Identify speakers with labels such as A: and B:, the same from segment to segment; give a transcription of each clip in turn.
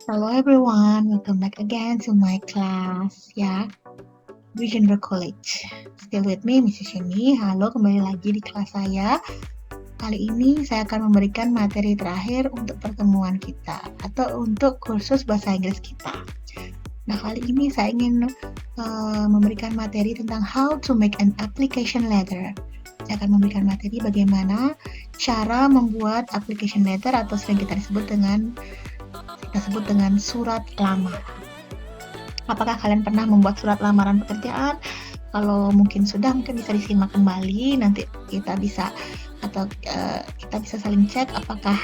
A: Hello everyone, welcome back again to my class ya, Vision College. Still with me, Mrs. Sheni. Halo, kembali lagi di kelas saya. Kali ini saya akan memberikan materi terakhir untuk pertemuan kita atau untuk kursus bahasa Inggris kita. Nah, kali ini saya ingin memberikan materi tentang how to make an application letter. Saya akan memberikan materi bagaimana cara membuat application letter atau sering kita sebut dengan surat lamaran. Apakah kalian pernah membuat surat lamaran pekerjaan? Kalau mungkin sudah, mungkin bisa disimak kembali. Nanti kita bisa saling cek apakah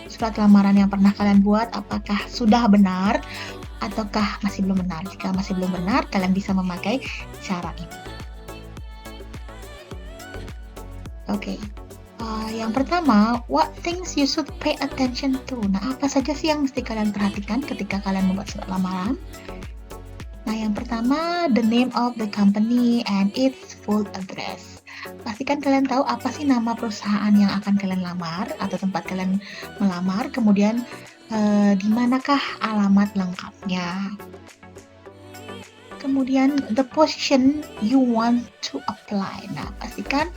A: surat lamaran yang pernah kalian buat apakah sudah benar ataukah masih belum benar. Jika masih belum benar, kalian bisa memakai cara ini. Oke. Yang pertama, what things you should pay attention to. Nah, apa saja sih yang mesti kalian perhatikan ketika kalian membuat surat lamaran? Nah, yang pertama, the name of the company and its full address. Pastikan kalian tahu apa sih nama perusahaan yang akan kalian lamar atau tempat kalian melamar, kemudian di manakah alamat lengkapnya. Kemudian the position you want to apply. Nah, pastikan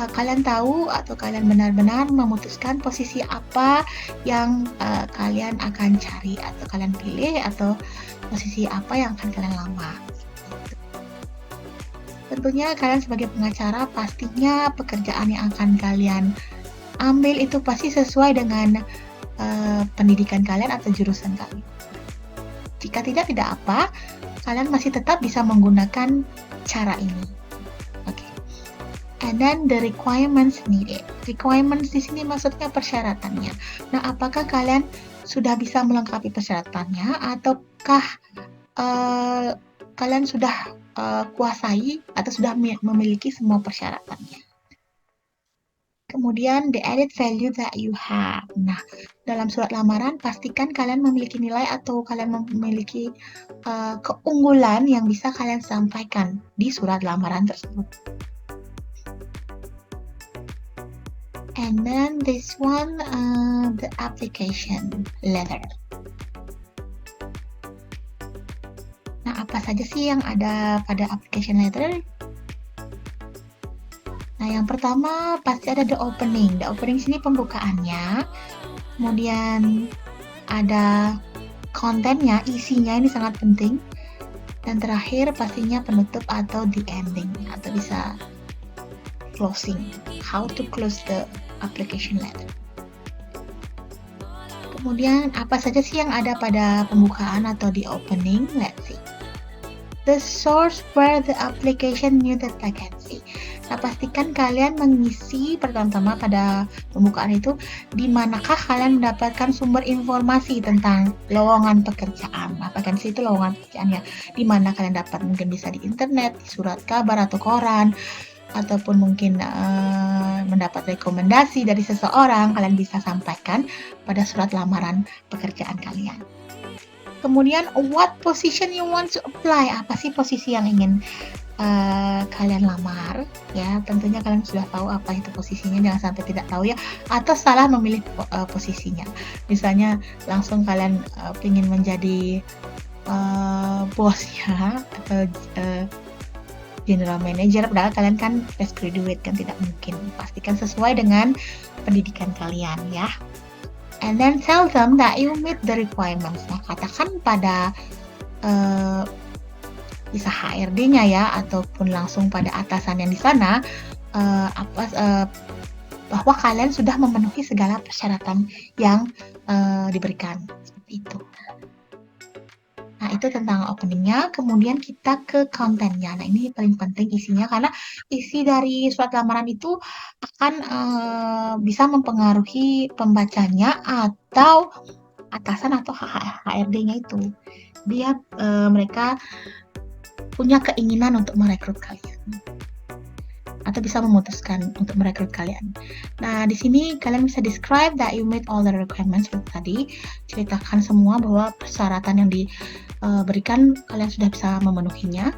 A: kalian tahu atau kalian benar-benar memutuskan posisi apa yang kalian akan cari atau kalian pilih atau posisi apa yang akan kalian lamar. Tentunya kalian sebagai pengacara pastinya pekerjaan yang akan kalian ambil itu pasti sesuai dengan pendidikan kalian atau jurusan kalian. Jika tidak apa, kalian masih tetap bisa menggunakan cara ini. Oke. And then the requirements needed. Requirements di sini maksudnya persyaratannya. Nah, apakah kalian sudah bisa melengkapi persyaratannya ataukah kalian sudah kuasai atau sudah memiliki semua persyaratannya? Kemudian the added value that you have. Nah, dalam surat lamaran pastikan kalian memiliki nilai atau kalian memiliki keunggulan yang bisa kalian sampaikan di surat lamaran tersebut. And then this one, the application letter. Nah, apa saja sih yang ada pada application letter? Nah, yang pertama pasti ada the opening. The opening sini pembukaannya. Kemudian ada kontennya, isinya ini sangat penting. Dan terakhir pastinya penutup atau the ending atau bisa closing. How to close the application letter. Kemudian apa saja sih yang ada pada pembukaan atau the opening? Let's see. The source where the application knew the vacancy. Nah, pastikan kalian mengisi pertama-tama pada pembukaan itu di manakah kalian mendapatkan sumber informasi tentang lowongan pekerjaan. Nah, vacancy itu lowongan pekerjaan ya. Di mana kalian dapat, mungkin bisa di internet, di surat kabar atau koran, ataupun mungkin mendapat rekomendasi dari seseorang, kalian bisa sampaikan pada surat lamaran pekerjaan kalian. Kemudian, what position you want to apply? Apa sih posisi yang ingin kalian lamar? Ya, tentunya kalian sudah tahu apa itu posisinya, jangan sampai tidak tahu ya, atau salah memilih posisinya. Misalnya, langsung kalian ingin menjadi bosnya atau general manager, padahal kalian kan fresh graduate, kan tidak mungkin. Pastikan sesuai dengan pendidikan kalian ya. And then tell them that you meet the requirements. Nah, katakan pada bisa HRD-nya ya, ataupun langsung pada atasan yang di sana bahwa kalian sudah memenuhi segala persyaratan yang diberikan. Seperti itu. Nah, itu tentang openingnya. Kemudian kita ke kontennya. Nah, ini paling penting isinya, karena isi dari surat lamaran itu akan bisa mempengaruhi pembacanya atau atasan atau HRD-nya itu. Dia mereka punya keinginan untuk merekrut kalian atau bisa memutuskan untuk merekrut kalian. Nah, di sini kalian bisa describe that you meet all the requirements seperti tadi. Ceritakan semua bahwa persyaratan yang diberikan kalian sudah bisa memenuhinya.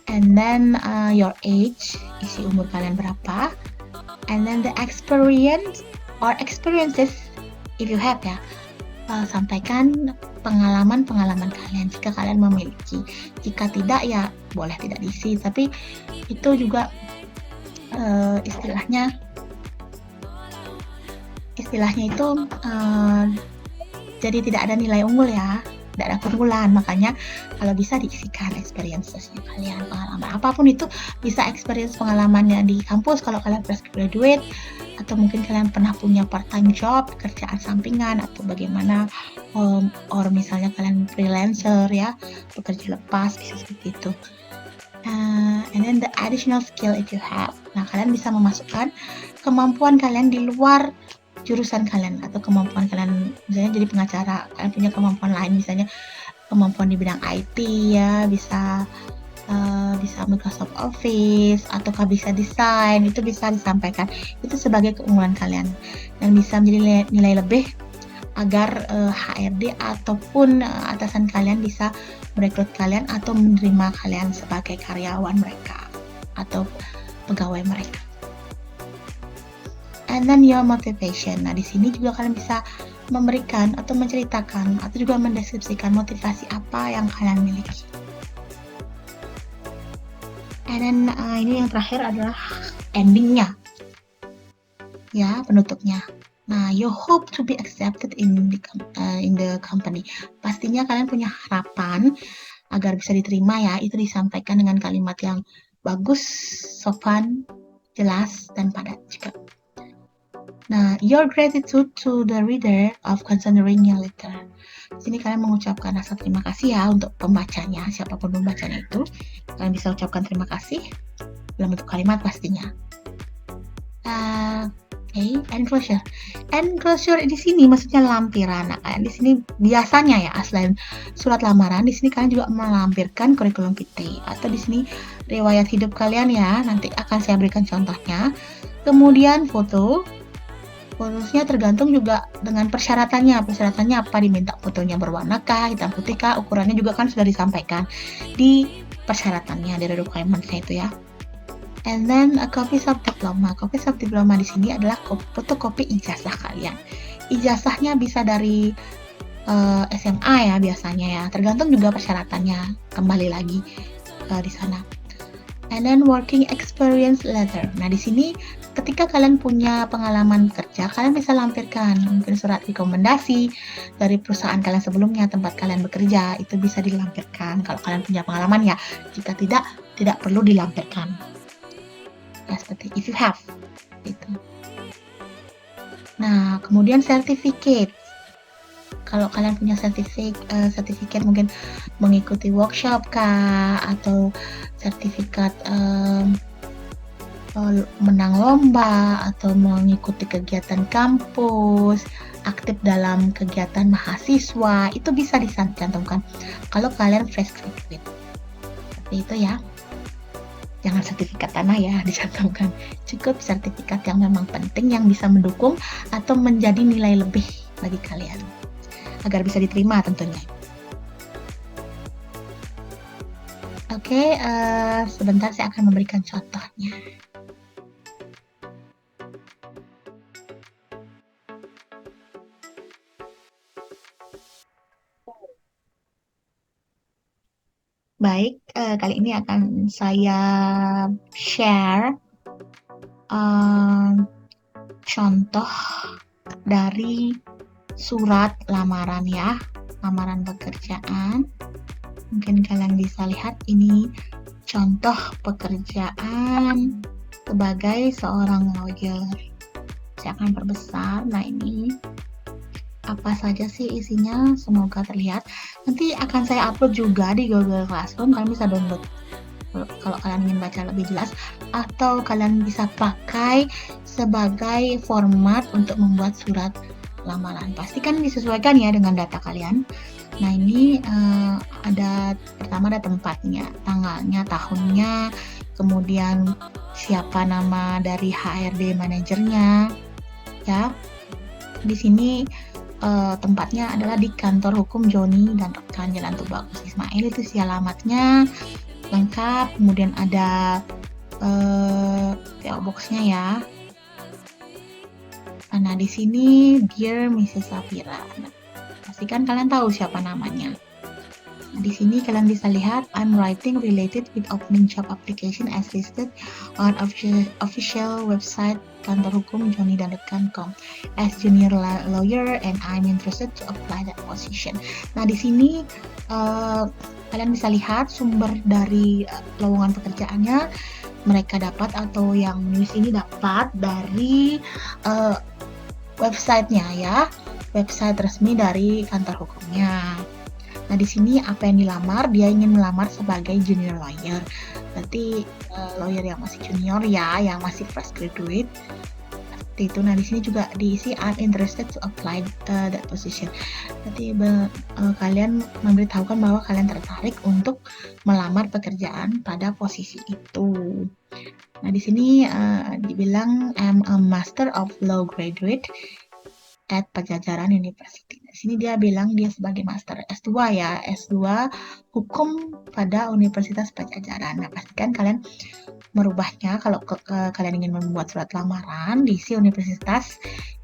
A: And then your age, isi umur kalian berapa. And then the experience or experiences if you have ya. sampaikan pengalaman-pengalaman kalian jika kalian memiliki. Jika tidak ya boleh tidak diisi, tapi itu juga istilahnya itu jadi tidak ada nilai unggul ya, tidak ada keunggulan. Makanya kalau bisa diisikan experiences-nya kalian, pengalaman apapun itu, bisa experience pengalamannya di kampus kalau kalian fresh graduate, atau mungkin kalian pernah punya part time job, kerjaan sampingan, atau bagaimana, or misalnya kalian freelancer ya, bekerja lepas, bisa seperti itu. And then the additional skill if you have. Nah, kalian bisa memasukkan kemampuan kalian di luar jurusan kalian, atau kemampuan kalian misalnya jadi pengacara, kalian punya kemampuan lain, misalnya kemampuan di bidang IT ya, bisa Microsoft Office, ataukah bisa desain, itu bisa disampaikan. Itu sebagai keunggulan kalian dan bisa menjadi nilai lebih agar HRD ataupun atasan kalian bisa merekrut kalian atau menerima kalian sebagai karyawan mereka atau pegawai mereka. And then your motivation. Nah, di sini juga kalian bisa memberikan atau menceritakan atau juga mendeskripsikan motivasi apa yang kalian miliki. And then ini yang terakhir adalah endingnya, ya, penutupnya. Nah, you hope to be accepted in the company. Pastinya kalian punya harapan agar bisa diterima ya. Itu disampaikan dengan kalimat yang bagus, sopan, jelas, dan padat juga. Nah, your gratitude to the reader of considering your letter. Di sini kalian mengucapkan rasa terima kasih ya untuk pembacanya, siapapun pembacanya itu. Kalian bisa ucapkan terima kasih dalam bentuk kalimat pastinya. Okay, enclosure. Enclosure di sini maksudnya lampiran. Nah, kalian di sini biasanya ya, selain surat lamaran, di sini kalian juga melampirkan kurikulum vitae atau di sini riwayat hidup kalian ya. Nanti akan saya berikan contohnya. Kemudian fotonya tergantung juga dengan persyaratannya. Persyaratannya apa, diminta fotonya berwarna kah, hitam putih kah, ukurannya juga kan sudah disampaikan di persyaratannya, dari requirement-nya itu ya. And then a copies of diploma. Copies of diploma di sini adalah fotokopi ijazah kalian. Ijazahnya bisa dari SMA ya biasanya ya. Tergantung juga persyaratannya. Kembali lagi di sana. And then working experience letter. Nah, di sini ketika kalian punya pengalaman kerja, kalian bisa lampirkan mungkin surat rekomendasi dari perusahaan kalian sebelumnya, tempat kalian bekerja, itu bisa dilampirkan kalau kalian punya pengalaman ya. Jika tidak perlu dilampirkan. Ya, seperti if you have gitu. Nah, kemudian certificate. Kalau kalian punya sertifikat mungkin mengikuti workshop kah, atau sertifikat menang lomba, atau mengikuti kegiatan kampus, aktif dalam kegiatan mahasiswa, itu bisa dicantumkan kalau kalian fresh graduate. Seperti itu ya. Jangan sertifikat tanah ya dicantumkan. Cukup sertifikat yang memang penting, yang bisa mendukung atau menjadi nilai lebih bagi kalian agar bisa diterima tentunya. Oke, sebentar saya akan memberikan contohnya. Baik, kali ini akan saya share contoh dari surat lamaran ya, lamaran pekerjaan. Mungkin kalian bisa lihat ini contoh pekerjaan sebagai seorang lawyer. Saya akan perbesar. Nah, ini apa saja sih isinya, semoga terlihat. Nanti akan saya upload juga di Google Classroom, kalian bisa download kalau kalian ingin baca lebih jelas, atau kalian bisa pakai sebagai format untuk membuat surat lamaran. Pastikan disesuaikan ya dengan data kalian. Nah, ini pertama ada tempatnya, tanggalnya, tahunnya, kemudian siapa nama dari HRD manajernya ya. Di sini tempatnya adalah di kantor hukum Joni dan rekan Jalan Tubagus Ismail, itu alamatnya lengkap. Kemudian ada PO Box-nya ya. Nah, di sini Dear Mrs. Safira. Nah, pastikan kalian tahu siapa namanya. Nah, di sini kalian bisa lihat I'm writing related with opening job application as listed on official website kantor hukum johnnydan.com as junior lawyer and I'm interested to apply that position. Nah, di sini kalian bisa lihat sumber dari lowongan pekerjaannya mereka dapat atau yang nulis ini dapat dari websitenya ya, website resmi dari kantor hukumnya. Nah, di sini apa yang dilamar, dia ingin melamar sebagai junior lawyer. Berarti lawyer yang masih junior ya, yang masih fresh graduate. Seperti itu. Nah, di sini juga diisi I'm interested to apply that position. Berarti kalian memberitahukan bahwa kalian tertarik untuk melamar pekerjaan pada posisi itu. Nah, di sini dibilang I'm a Master of Law graduate at Pajajaran University. Di sini dia bilang dia sebagai master S2 ya, S2 hukum pada Universitas Pajajaran. Nah, pastikan kalian merubahnya kalau kalian ingin membuat surat lamaran diisi universitas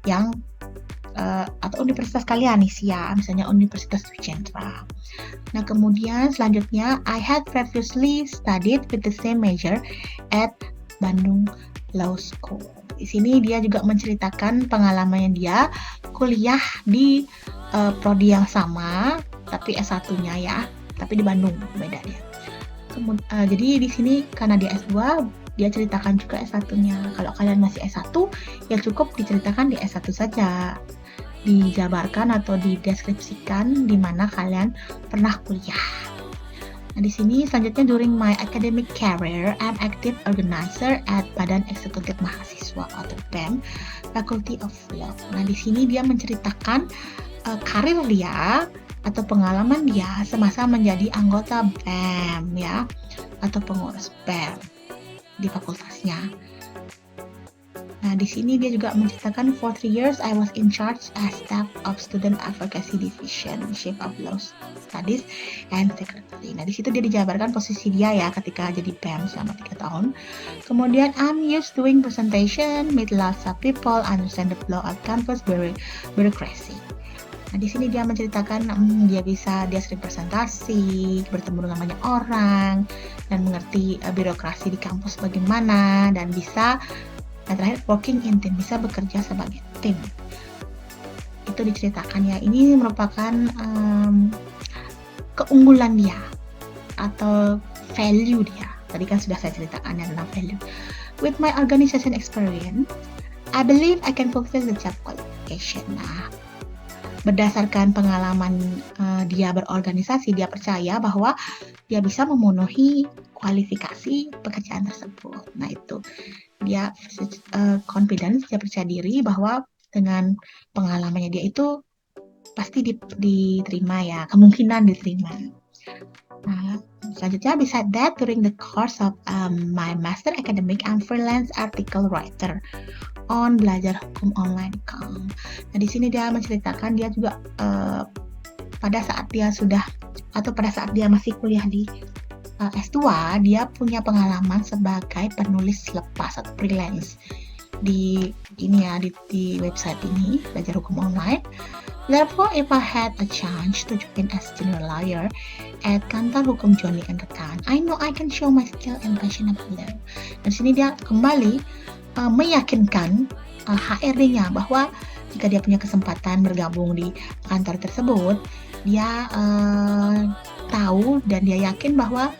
A: yang atau universitas kalian isi ya, misalnya Universitas Wijendra. Nah, kemudian selanjutnya I had previously studied with the same major at Bandung Law School. Di sini dia juga menceritakan pengalamannya dia kuliah di prodi yang sama, tapi S1-nya ya, tapi di Bandung beda dia. Jadi di sini karena dia S2, dia ceritakan juga S1-nya. Kalau kalian masih S1, ya cukup diceritakan di S1 saja. Dijabarkan atau dideskripsikan di mana kalian pernah kuliah. Nah, di sini selanjutnya during my academic career, I'm active organizer at Badan Eksekutif Mahasiswa atau BEM, Faculty of Law. Nah, di sini dia menceritakan karir dia atau pengalaman dia semasa menjadi anggota BEM ya, atau pengurus BEM di fakultasnya. Nah, di sini dia juga menceritakan for 3 years I was in charge as staff of Student Advocacy Division, Chief of Law Studies and Secretary. Nah, di situ dia dijabarkan posisi dia ya ketika jadi BEM selama 3 tahun. Kemudian I'm used doing presentation, meet lots of people, understand the law at campus bureaucracy. Nah, di sini dia menceritakan dia sering presentasi, bertemu dengan banyak orang, dan mengerti birokrasi di kampus bagaimana, dan terakhir working in team, bisa bekerja sebagai tim. Itu diceritakan ya. Ini merupakan keunggulan dia atau value dia. Tadi kan sudah saya ceritakan ya tentang value. With my organization experience, I believe I can fulfill the job qualification. Nah, berdasarkan pengalaman dia berorganisasi, dia percaya bahwa dia bisa memenuhi kualifikasi pekerjaan tersebut. Nah, itu dia confidence, dia percaya diri bahwa dengan pengalamannya dia itu pasti diterima ya, kemungkinan diterima. Nah, selanjutnya beside that, during the course of my master academic, I'm freelance article writer on belajarhukumonline.com. Nah, di sini dia menceritakan dia juga pada saat dia masih kuliah di S2, dia punya pengalaman sebagai penulis lepas atau freelance di website ini, Belajar Hukum Online. Therefore, if I had a chance to join as junior lawyer at kantor hukum Johnny and Rekan, I know I can show my skill and passion about law. Dan sini dia kembali meyakinkan HRD-nya bahwa jika dia punya kesempatan bergabung di kantor tersebut, dia tahu dan dia yakin bahwa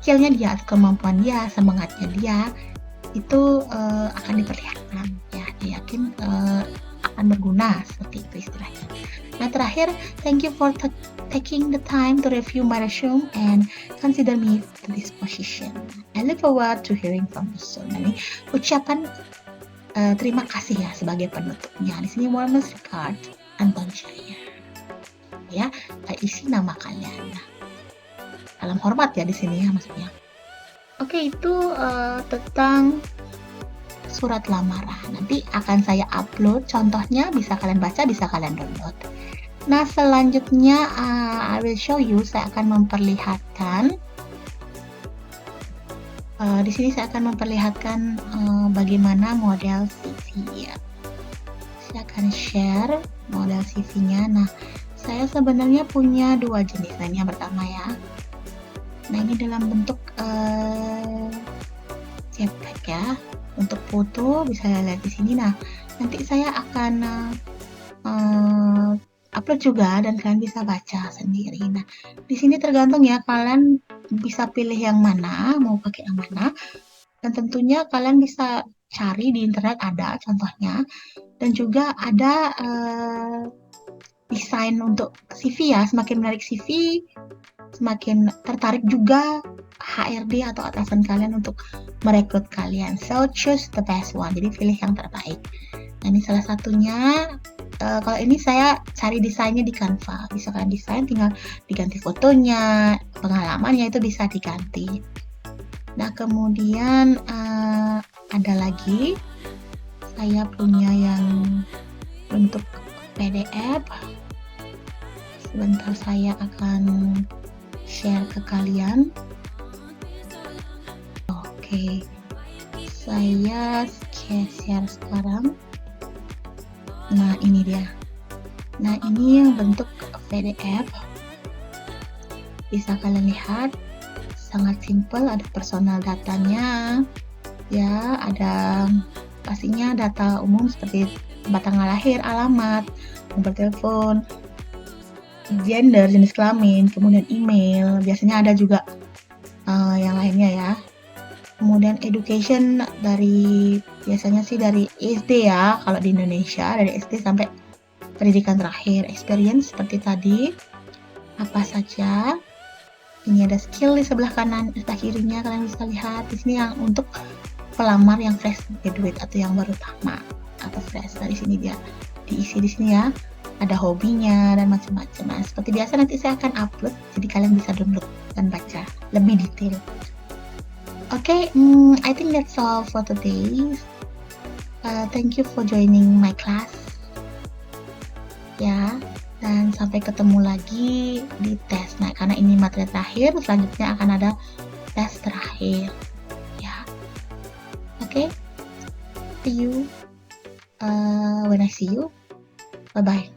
A: skillnya dia, kemampuan dia, semangatnya dia itu akan diperlihatkan ya. Dia yakin akan berguna, seperti itu istilahnya. Nah, terakhir, thank you for taking the time to review my resume and consider me to this position. I look forward to hearing from you soon. Nah, ini ucapan terima kasih ya sebagai penutupnya. Di sini warmest regard, Anton Jaya. Ya, isi nama kalian. Nah, salam hormat ya di sini ya maksudnya. Oke, itu tentang surat lamaran. Nanti akan saya upload contohnya, bisa kalian baca, bisa kalian download. Nah, selanjutnya I will show you, saya akan memperlihatkan di sini saya akan memperlihatkan bagaimana model CV ya. Saya akan share model CV-nya. Nah, Saya sebenarnya punya 2 jenis. Nah, ini yang pertama ya. Nah, ini dalam bentuk JPEG ya. Untuk foto bisa lihat di sini. Nah, nanti saya akan upload juga dan kalian bisa baca sendiri. Nah, di sini tergantung ya, kalian bisa pilih yang mana, mau pakai yang mana. Dan tentunya kalian bisa cari di internet, ada contohnya. Dan juga ada desain untuk CV ya, semakin menarik CV, semakin tertarik juga HRD atau atasan kalian untuk merekrut kalian. So choose the best one. Jadi pilih yang terbaik. Nah, ini salah satunya. Kalau ini saya cari desainnya di Canva. Bisa kalian desain, tinggal diganti fotonya, pengalamannya itu bisa diganti. Nah, kemudian ada lagi. Saya punya yang bentuk PDF. Sebentar saya akan share ke kalian. Oke, saya share sekarang. Nah, ini dia. Nah, ini yang bentuk PDF. Bisa kalian lihat, sangat simple, ada personal datanya. Ya, ada pastinya data umum seperti tempat tanggal lahir, alamat, nomor telepon, gender, jenis kelamin, kemudian email. Biasanya ada juga yang lainnya ya. Kemudian education biasanya sih dari SD ya, kalau di Indonesia dari SD sampai pendidikan terakhir. Experience seperti tadi, apa saja. Ini ada skill di sebelah kanan, sebelah kirinya kalian bisa lihat. Di sini yang untuk pelamar yang fresh graduate atau yang baru tamat atau fresh. Dari sini dia diisi di sini ya. Ada hobinya dan macam-macam. Nah, seperti biasa nanti saya akan upload, jadi kalian bisa download dan baca lebih detail. Okay, I think that's all for today. Thank you for joining my class. Ya, dan sampai ketemu lagi di tes. Nah, karena ini materi terakhir, selanjutnya akan ada tes terakhir. Ya, okay. See you when I see you. Bye bye.